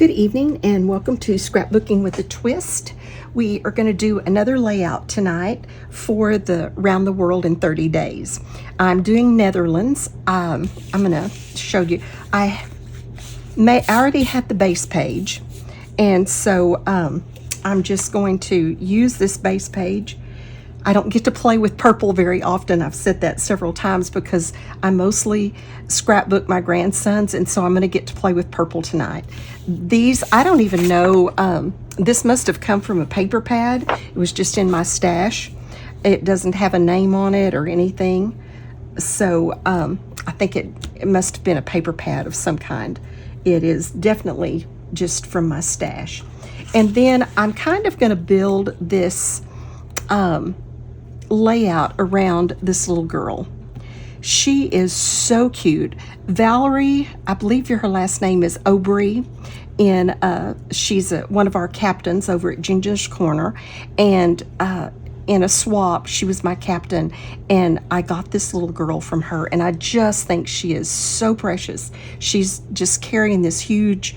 Good evening and welcome to Scrapbooking with a Twist. We are going to do another layout tonight for the Round the World in 30 Days. I'm doing Netherlands. I'm going to show you. I already had the base page, and so I'm just going to use this base page. I don't get to play with purple very often. I've said that several times because I mostly scrapbook my grandsons, and so I'm going to get to play with purple tonight. These, I don't even know, this must have come from a paper pad. It was just in my stash. It doesn't have a name on it or anything. So I think it must have been a paper pad of some kind. It is definitely just from my stash. And then I'm kind of going to build this layout around this little girl. She is so cute. Valerie, I believe her last name is Aubry, and she's one of our captains over at Ginger's Corner, and in a swap, she was my captain, and I got this little girl from her, and I just think she is so precious. She's just carrying this huge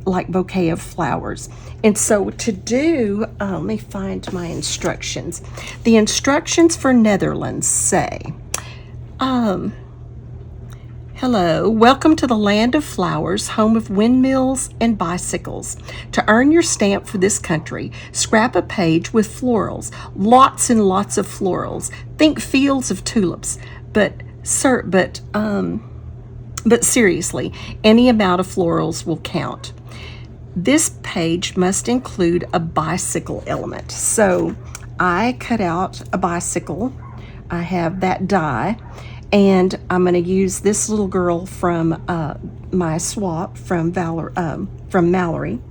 bouquet of flowers. And so to do, let me find my instructions. The instructions for Netherlands say, hello, welcome to the land of flowers, home of windmills and bicycles. To earn your stamp for this country, scrap a page with florals, lots and lots of florals. Think fields of tulips, but seriously, any amount of florals will count. This page must include a bicycle element. So I cut out a bicycle. I have that die, and I'm going to use this little girl from my swap from Mallory,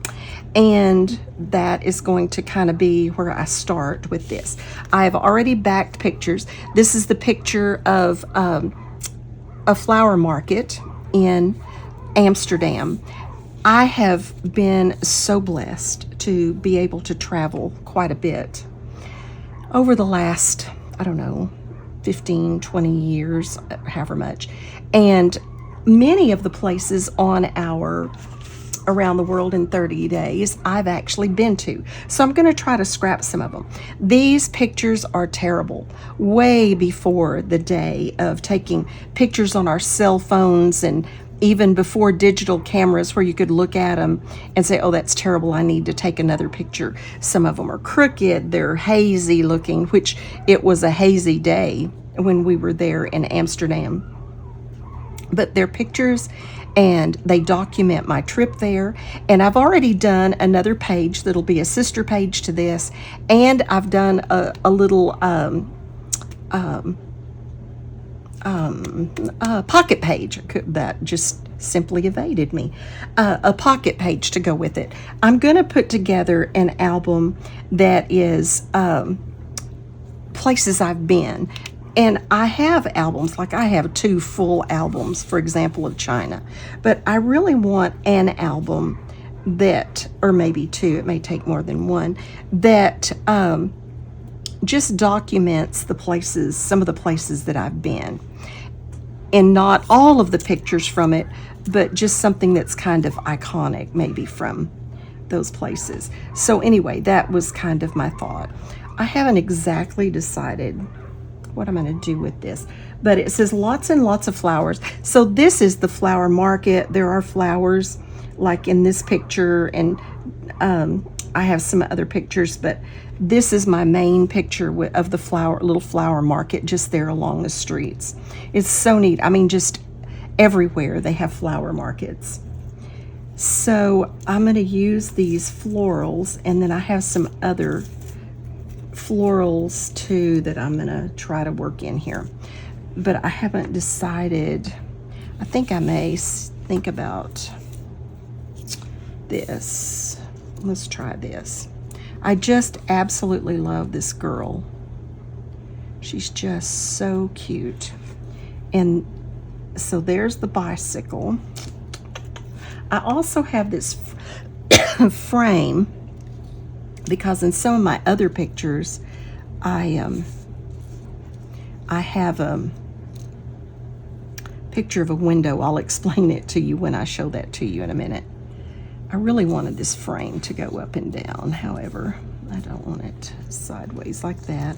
and that is going to kind of be where I start with this. I've already backed pictures. This is the picture of a flower market in Amsterdam. I have been so blessed to be able to travel quite a bit over the last, 15, 20 years, however much. And many of the places on our Around the World in 30 Days, I've actually been to. So I'm going to try to scrap some of them. These pictures are terrible. Way before the day of taking pictures on our cell phones, and even before digital cameras where you could look at them and say, oh, that's terrible, I need to take another picture. Some of them are crooked, they're hazy looking, which it was a hazy day when we were there in Amsterdam. But they're pictures, and they document my trip there. And I've already done another page that'll be a sister page to this, and I've done a little pocket page that just simply evaded me. A pocket page to go with it. I'm going to put together an album that is places I've been. And I have albums, like I have 2 full albums, for example, of China. But I really want an album that, or maybe 2, it may take more than 1, that just documents the places, some of the places that I've been. And not all of the pictures from it, but just something that's kind of iconic, maybe from those places. So anyway, that was kind of my thought. I haven't exactly decided what I'm going to do with this, but it says lots and lots of flowers. So this is the flower market. There are flowers like in this picture, and I have some other pictures, but this is my main picture of the little flower market just there along the streets. It's so neat. I mean, just everywhere they have flower markets. So I'm going to use these florals, and then I have some other florals too that I'm going to try to work in here. But I haven't decided. I think I may think about this. Let's try this. I just absolutely love this girl. She's just so cute. And so there's the bicycle. I also have this frame because in some of my other pictures, I have a picture of a window. I'll explain it to you when I show that to you in a minute. I really wanted this frame to go up and down. However, I don't want it sideways like that.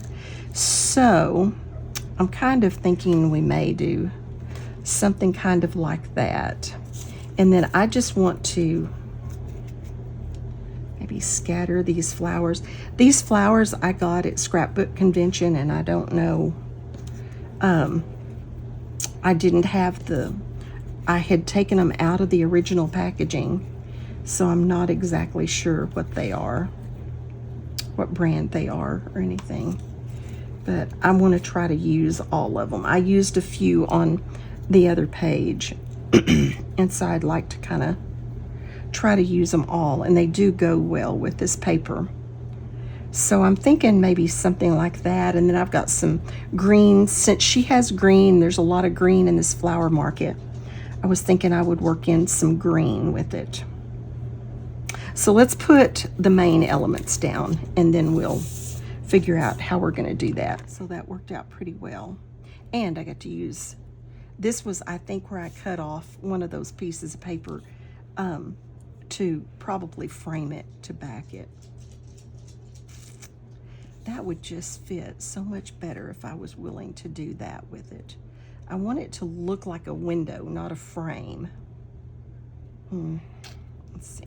So I'm kind of thinking we may do something kind of like that. And then I just want to maybe scatter these flowers. These flowers I got at Scrapbook Convention, and I don't know, I didn't have I had taken them out of the original packaging, so I'm not exactly sure what they are, what brand they are or anything. But I want to try to use all of them. I used a few on the other page, and so I'd like to kind of try to use them all, and they do go well with this paper. So I'm thinking maybe something like that. And then I've got some green. Since she has green, there's a lot of green in this flower market, I was thinking I would work in some green with it. So let's put the main elements down, and then we'll figure out how we're going to do that. So that worked out pretty well. And I got to use, this was, I think, where I cut off one of those pieces of paper to probably frame it to back it. That would just fit so much better if I was willing to do that with it. I want it to look like a window, not a frame. Let's see.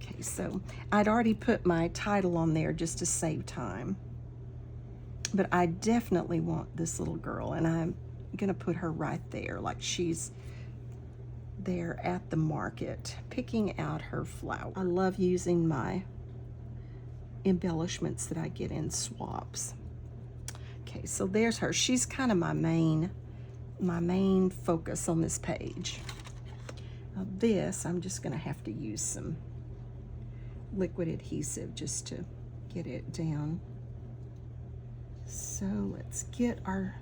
Okay, so I'd already put my title on there just to save time. But I definitely want this little girl, and I'm gonna put her right there, like she's there at the market, picking out her flower. I love using my embellishments that I get in swaps. Okay, so there's her. She's kind of my main focus on this page. Now this, I'm just gonna have to use some liquid adhesive just to get it down. So let's get our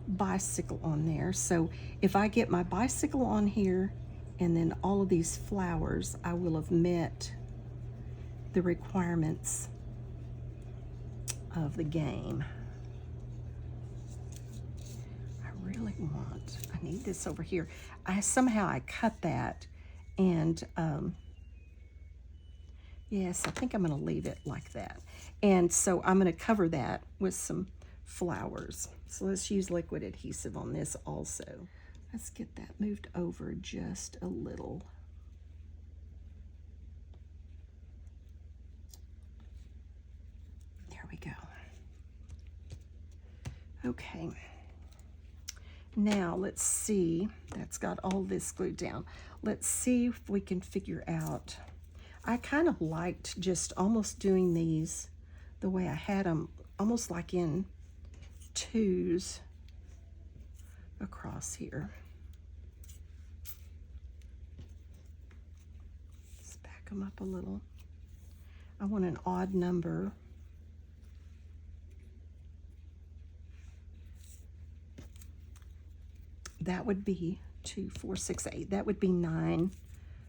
bicycle on there. So if I get my bicycle on here and then all of these flowers, I will have met the requirements of the game. I need this over here. Somehow I cut that, and yes, I think I'm going to leave it like that. And so I'm going to cover that with some flowers. So let's use liquid adhesive on this also. Let's get that moved over just a little. There we go. Okay. Now let's see, that's got all this glued down. Let's see if we can figure out, I kind of liked just almost doing these the way I had them, almost like in twos across here. Let's back them up a little. I want an odd number. That would be 2, 4, 6, 8. That would be 9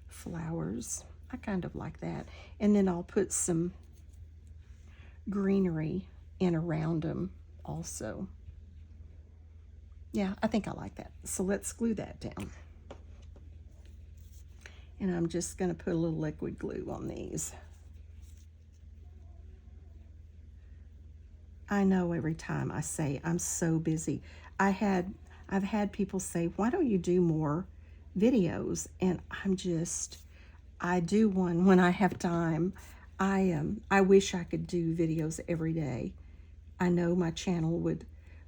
flowers. I kind of like that. And then I'll put some greenery in around them also. Yeah, I think I like that. So let's glue that down. And I'm just going to put a little liquid glue on these. I know every time I say I'm so busy. I've had people say, why don't you do more videos? And I do one when I have time. I wish I could do videos every day. I know my channel would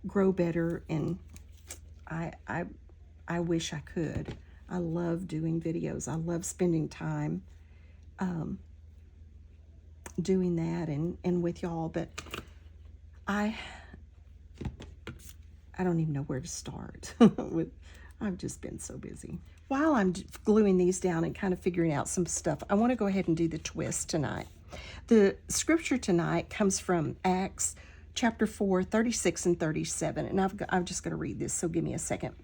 grow better, and I wish I could. I love doing videos. I love spending time doing that and with y'all, but I don't even know where to start. I've just been so busy. While I'm gluing these down and kind of figuring out some stuff, I want to go ahead and do the twist tonight. The scripture tonight comes from Acts chapter 4, 36 and 37, and I'm just going to read this, so give me a second.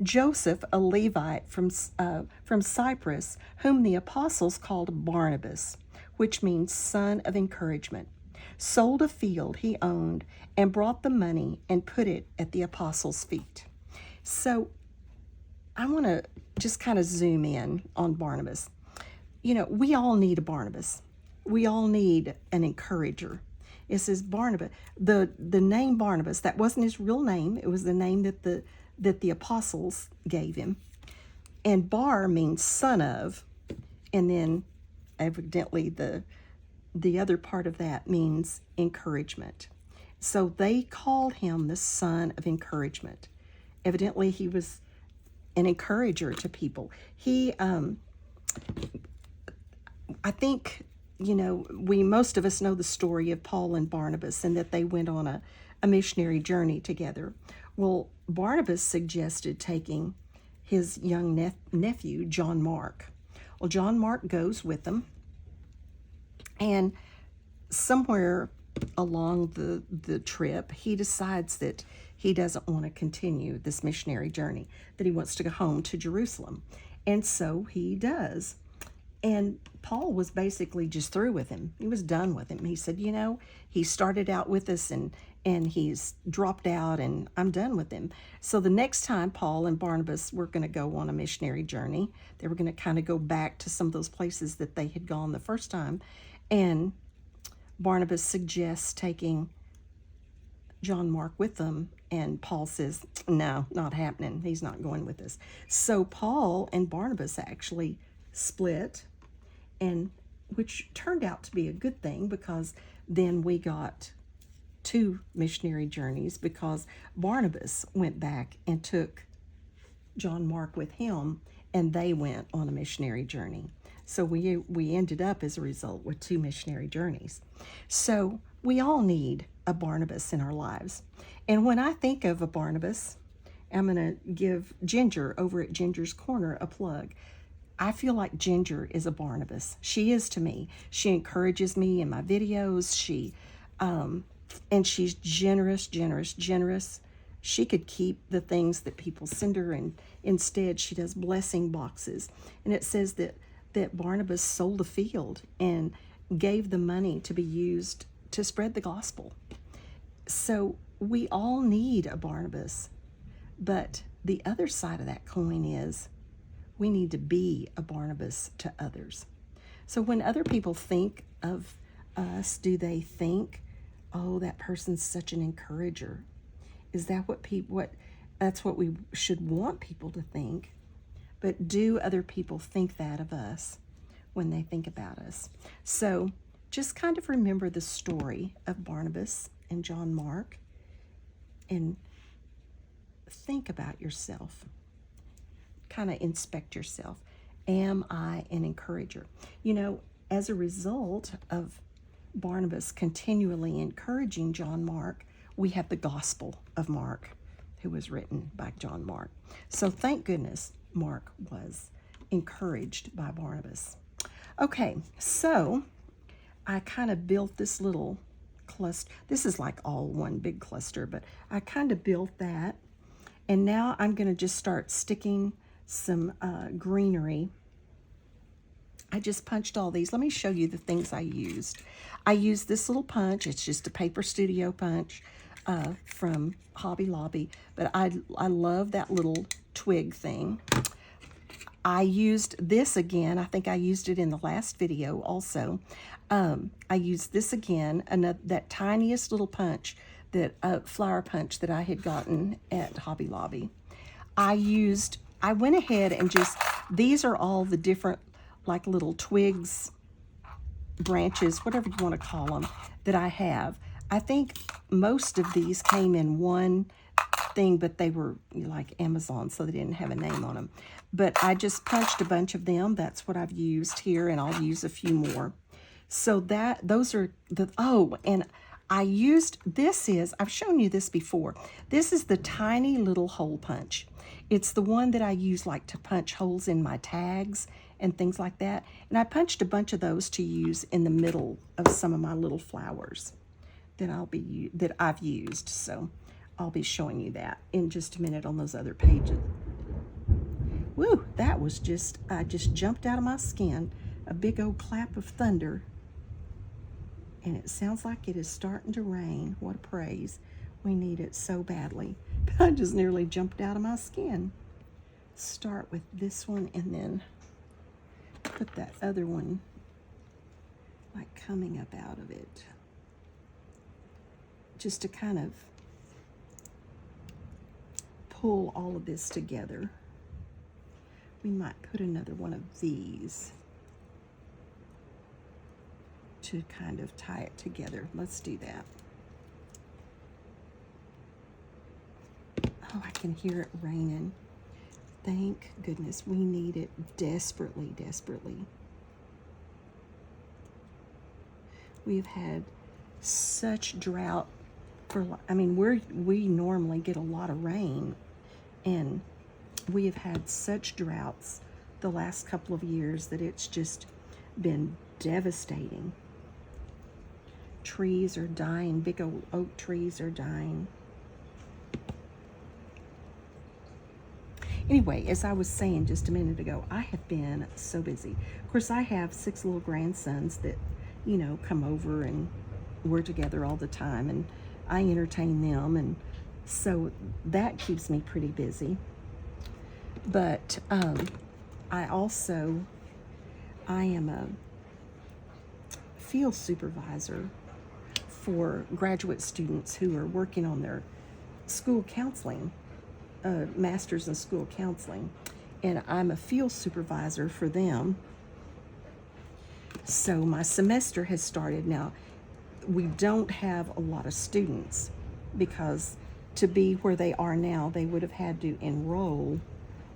Joseph, a Levite from Cyprus, whom the apostles called Barnabas, which means son of encouragement, sold a field he owned and brought the money and put it at the apostles' feet. So I want to just kind of zoom in on Barnabas. you know, we all need a Barnabas. We all need an encourager. It says Barnabas. The name Barnabas, that wasn't his real name. It was the name that the apostles gave him. And Bar means son of, and then evidently the other part of that means encouragement. So they called him the son of encouragement. Evidently he was an encourager to people. He I think, you know, most of us know the story of Paul and Barnabas and that they went on a missionary journey together. Well, Barnabas suggested taking his young nephew, John Mark. Well, John Mark goes with them, and somewhere along the trip, he decides that he doesn't want to continue this missionary journey, that he wants to go home to Jerusalem. And so he does. And Paul was basically just through with him. He was done with him. He said, you know, he started out with us and he's dropped out, and I'm done with him. So the next time Paul and Barnabas were going to go on a missionary journey, they were going to kind of go back to some of those places that they had gone the first time. And Barnabas suggests taking John Mark with them, and Paul says, no, not happening. He's not going with us. So Paul and Barnabas actually split, and which turned out to be a good thing, because then we got 2 missionary journeys, because Barnabas went back and took John Mark with him, and they went on a missionary journey. So we ended up, as a result, with 2 missionary journeys. So we all need a Barnabas in our lives. And when I think of a Barnabas, I'm going to give Ginger over at Ginger's Corner a plug. I feel like Ginger is a Barnabas. She is to me. She encourages me in my videos. And she's generous. She could keep the things that people send her, and instead she does blessing boxes. And it says that Barnabas sold a field and gave the money to be used to spread the gospel. So we all need a Barnabas. But the other side of that coin is we need to be a Barnabas to others. So when other people think of us, do they think, oh, that person's such an encourager? Is that that's what we should want people to think? But do other people think that of us when they think about us? So just kind of remember the story of Barnabas and John Mark, and think about yourself. Kind of inspect yourself. Am I an encourager? You know, as a result of Barnabas continually encouraging John Mark, we have the Gospel of Mark, who was written by John Mark. So thank goodness Mark was encouraged by Barnabas. Okay, so I kind of built this little cluster. This is like all one big cluster, but I kind of built that. And now I'm going to just start sticking some greenery. I just punched all these. Let me show you the things I used. I used this little punch. It's just a Paper Studio punch from Hobby Lobby, but I love that little twig thing. I used this again. I think I used it in the last video also. I used this again, that tiniest little punch, that flower punch that I had gotten at Hobby Lobby. I went ahead and these are all the different like little twigs, branches, whatever you want to call them, that I have. I think most of these came in one thing, but they were like Amazon, so they didn't have a name on them. But I just punched a bunch of them. That's what I've used here, and I'll use a few more. So those are and I used, I've shown you this before. This is the tiny little hole punch. It's the one that I use like to punch holes in my tags and things like that. And I punched a bunch of those to use in the middle of some of my little flowers that I've used. So I'll be showing you that in just a minute on those other pages. Woo, that was I just jumped out of my skin. A big old clap of thunder. And it sounds like it is starting to rain. What a praise. We need it so badly. But I just nearly jumped out of my skin. Start with this one and then put that other one like coming up out of it, just to kind of pull all of this together. We might put another one of these to kind of tie it together. Let's do that. Oh, I can hear it raining. Thank goodness. We need it desperately, desperately. We've had such drought for, I mean, we normally get a lot of rain, and we have had such droughts the last couple of years that it's just been devastating. Trees are dying, big old oak trees are dying. Anyway, as I was saying just a minute ago, I have been so busy. Of course, I have 6 little grandsons that, you know, come over and we're together all the time, and I entertain them, and so that keeps me pretty busy. But I am a field supervisor for graduate students who are working on their school counseling, master's in school counseling, and I'm a field supervisor for them. So my semester has started now. We don't have a lot of students because to be where they are now, they would have had to enroll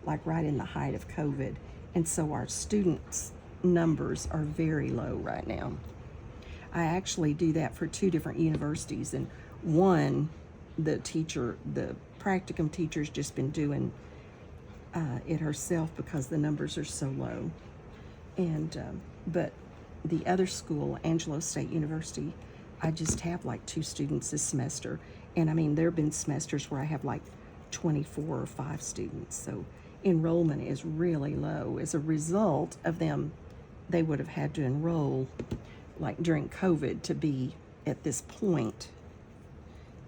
like right in the height of COVID. And so our students numbers are very low right now. I actually do that for 2 different universities, and one, the practicum teacher's just been doing it herself because the numbers are so low. And but the other school, Angelo State University, I just have like 2 students this semester, and I mean there have been semesters where I have like 24 or 5 students. So enrollment is really low. As a result of them, they would have had to enroll like during COVID to be at this point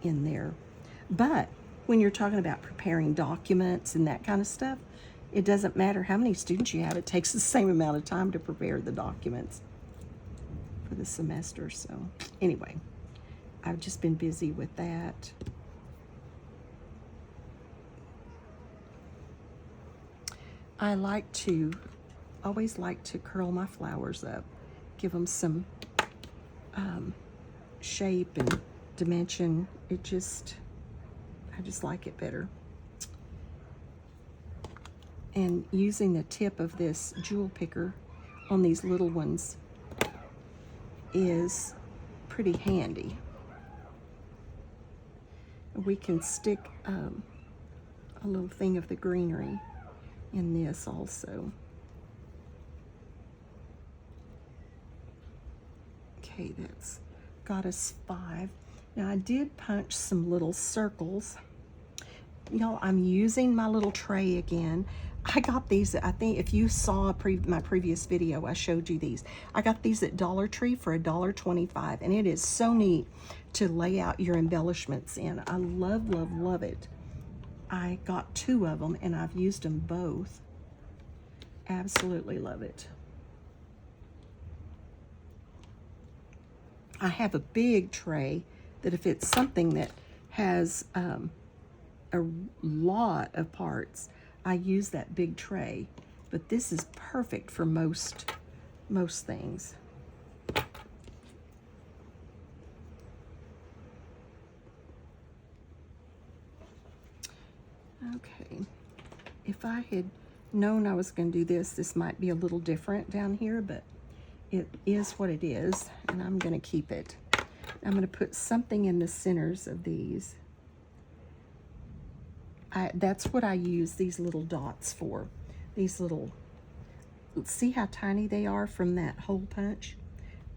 in there. But when you're talking about preparing documents and that kind of stuff, it doesn't matter how many students you have. It takes the same amount of time to prepare the documents for the semester. So anyway, I've just been busy with that. I always like to curl my flowers up, give them some shape and dimension. I just like it better. And using the tip of this jewel picker on these little ones is pretty handy. We can stick a little thing of the greenery in this also. Okay, that's got us 5. Now I did punch some little circles. Y'all, I'm using my little tray again. I got these, I think if you saw my previous video, I showed you these. I got these at Dollar Tree for $1.25, and it is so neat to lay out your embellishments in. I love, love, love it. I got 2 of them, and I've used them both. Absolutely love it. I have a big tray that if it's something that has a lot of parts, I use that big tray, but this is perfect for most things. Okay, if I had known I was going to do this, this might be a little different down here, but it is what it is, and I'm going to keep it. I'm going to put something in the centers of these. That's what I use these little dots for. These little, see how tiny they are from that hole punch?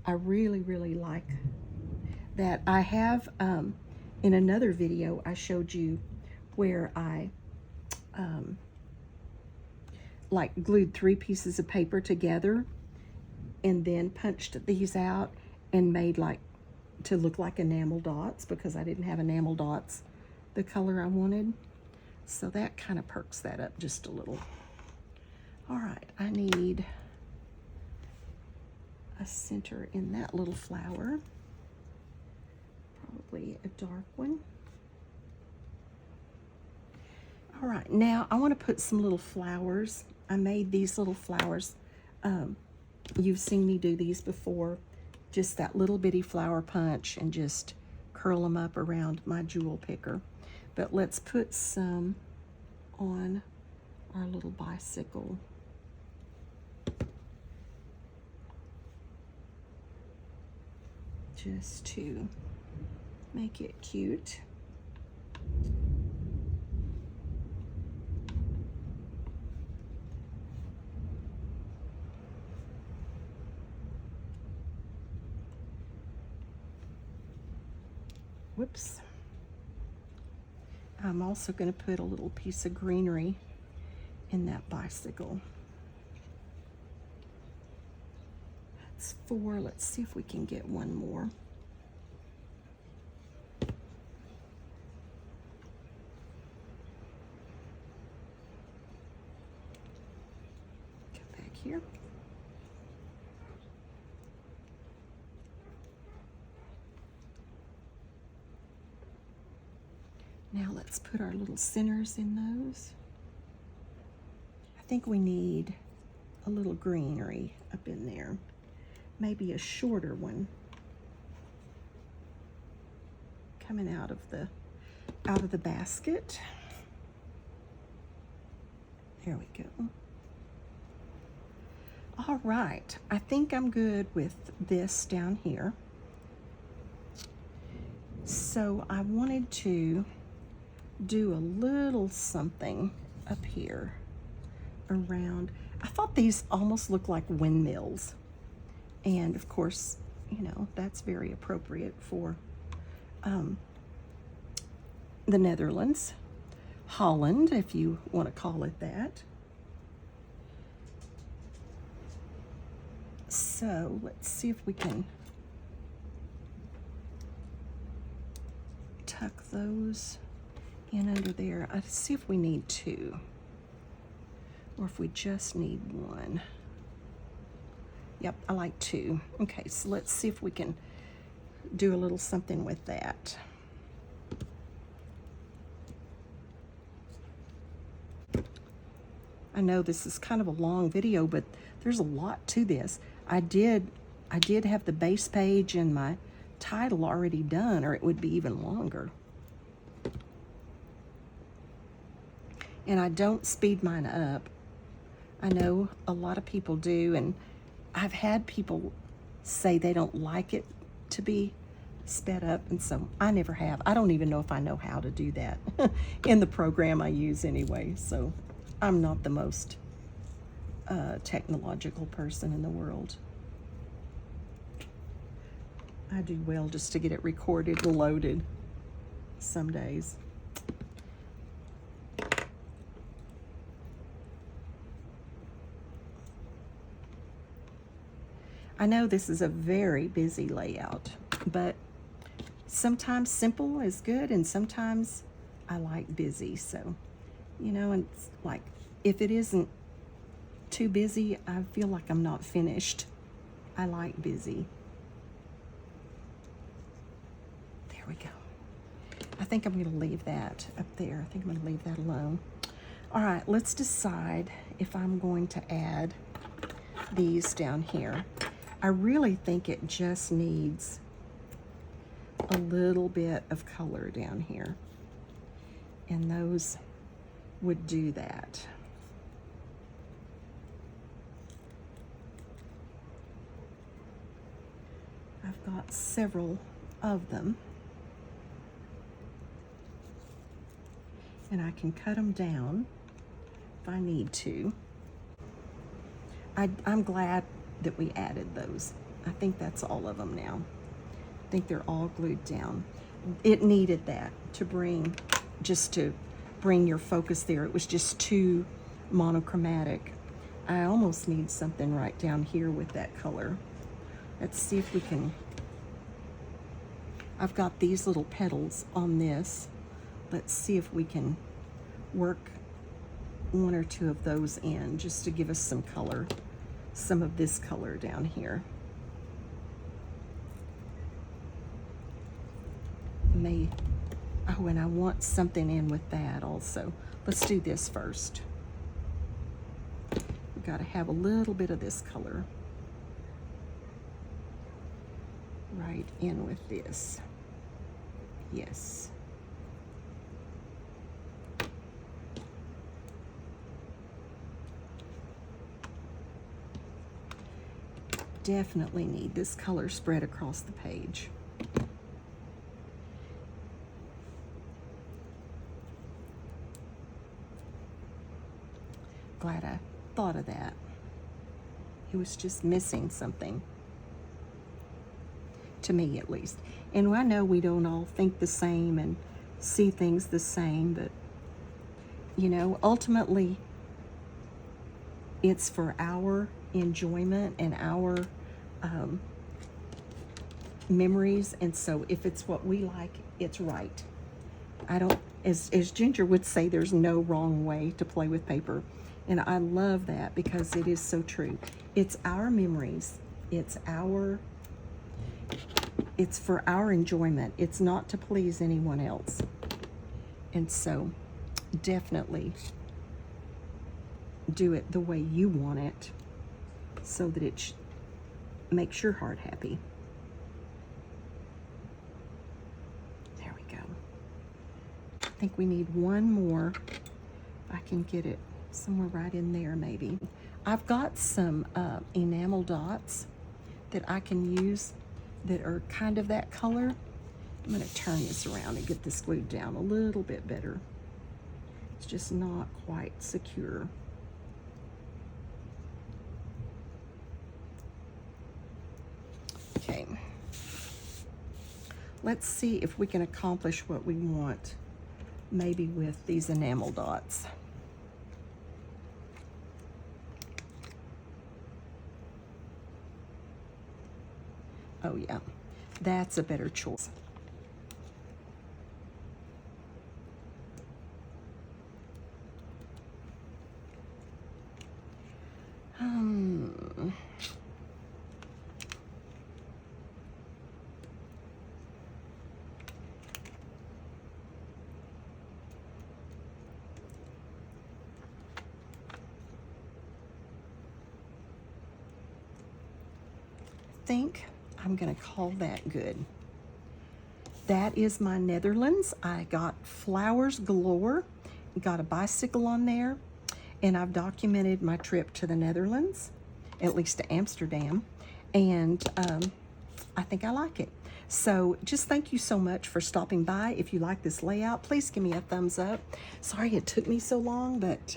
I really, really like that. I have, in another video, I showed you where I like glued 3 pieces of paper together and then punched these out and made like to look like enamel dots because I didn't have enamel dots the color I wanted. So that kind of perks that up just a little. All right, I need a center in that little flower. Probably a dark one. All right, now I want to put some little flowers. I made these little flowers. You've seen me do these before. Just that little bitty flower punch and just curl them up around my jewel picker. But let's put some on our little bicycle. Just to make it cute. Whoops. I'm also going to put a little piece of greenery in that bicycle. That's 4. Let's see if we can get one more. Come back here. Now let's put our little centers in those. I think we need a little greenery up in there. Maybe a shorter one coming out of the basket. There we go. All right, I think I'm good with this down here. So I wanted to do a little something up here around. I thought these almost looked like windmills. And of course, you know, that's very appropriate for the Netherlands, Holland, if you want to call it that. So let's see if we can tuck those in under there. Let's see if we need 2 or if we just need 1. Yep, I like 2. Okay, so let's see if we can do a little something with that. I know this is kind of a long video, but there's a lot to this. I did have the base page and my title already done, or it would be even longer. And I don't speed mine up. I know a lot of people do, and I've had people say they don't like it to be sped up, and so I never have. I don't even know if I know how to do that in the program I use anyway, so I'm not the most technological person in the world. I do well just to get it recorded and loaded some days. I know this is a very busy layout, but sometimes simple is good and sometimes I like busy. So, you know, and it's like if it isn't too busy, I feel like I'm not finished. I like busy. There we go. I think I'm going to leave that up there. I think I'm going to leave that alone. All right, let's decide if I'm going to add these down here. I really think it just needs a little bit of color down here, and those would do that. I've got several of them, and I can cut them down if I need to. I'm glad that we added those. I think that's all of them now. I think they're all glued down. It needed that to bring your focus there. It was just too monochromatic. I almost need something right down here with that color. Let's see if we can. I've got these little petals on this. Let's see if we can work 1 or 2 of those in just to give us some color. Some of this color down here. may, oh, and I want something in with that also. Let's do this first. We've got to have a little bit of this color right in with this. Yes. Definitely need this color spread across the page. Glad I thought of that. It was just missing something. To me, at least. And I know we don't all think the same and see things the same, but, you know, ultimately, it's for our enjoyment and our memories. And so if it's what we like, it's right. I don't, as Ginger would say, there's no wrong way to play with paper. And I love that because it is so true. It's our memories. It's for our enjoyment. It's not to please anyone else. And so definitely do it the way you want it so that it makes your heart happy. There we go. I think we need one more. I can get it somewhere right in there maybe. I've got some enamel dots that I can use that are kind of that color. I'm going to turn this around and get this glued down a little bit better. It's just not quite secure. Okay. Let's see if we can accomplish what we want, maybe with these enamel dots. Oh yeah, that's a better choice. I think I'm gonna call that good. That is my Netherlands. I got flowers galore, got a bicycle on there, and I've documented my trip to the Netherlands, at least to Amsterdam, and I think I like it. So just thank you so much for stopping by. If you like this layout, please give me a thumbs up. Sorry it took me so long, but